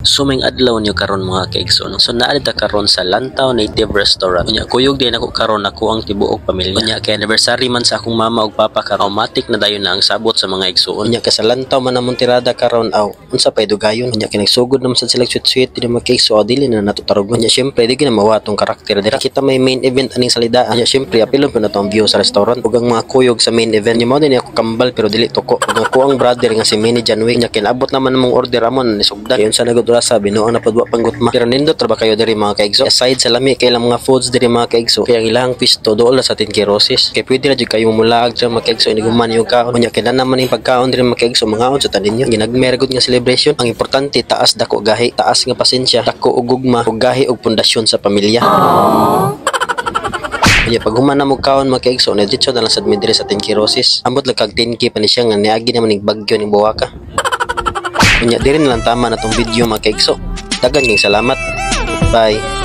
So may adlaw niyo karon mga kaigso. So naa dita karon sa Lantaw Native Restaurant. Unya kuyog din ako karon ako ang tibuok pamilya. Unya kay anniversary man sa akong mama ug papa karon automatic na dayon na ang sabot sa mga igsoon. Unya kay sa Lantaw man namon tirada karon aw unsa pay dugayon. Unya kay nagsugod naman sa sila sweet dili mga kaigso dili na natutarugon. Unya syempre di na mawa tong karakter dira. Kita may main event aning salidaan. Unya syempre apilon pa na tong view sa restaurant ug ang mga kuyog sa main event. Nya mo din ako kambal pero dili toko. Ug ako ang brother nga si Manny Janwick. Unya kay naabot naman namong order amon ni sugdan. Kay unsa nagud sa binuang na padwa panggutma. Pero nindot ra ba kayo diri mga kaigso? Aside sa lami kay lang mga foods diri mga kaigso. Kay ang ilang pisto dool sa 10 kirosis. Kay pwede ra jud kayo mulaag sa mga kaigso ini guman yung kaon. Unya kay naman ning pagkaon diri mga kaigso mga sa tanin niyo. Ginagmer gud nga celebration. Ang importante taas dako gahi, taas nga pasensya, dako ug gugma, ug gahi ug pundasyon sa pamilya. Unya pag human na mo kaon mga kaigso na dito na lang sad mi diri sa 10 kirosis. Ambot lang kag 10K pa ni siya nga niagi naman ning bagyo ning Buwaka. Unya diri na lang tama na tong video mga kaigso. Dagan kayong salamat. Bye.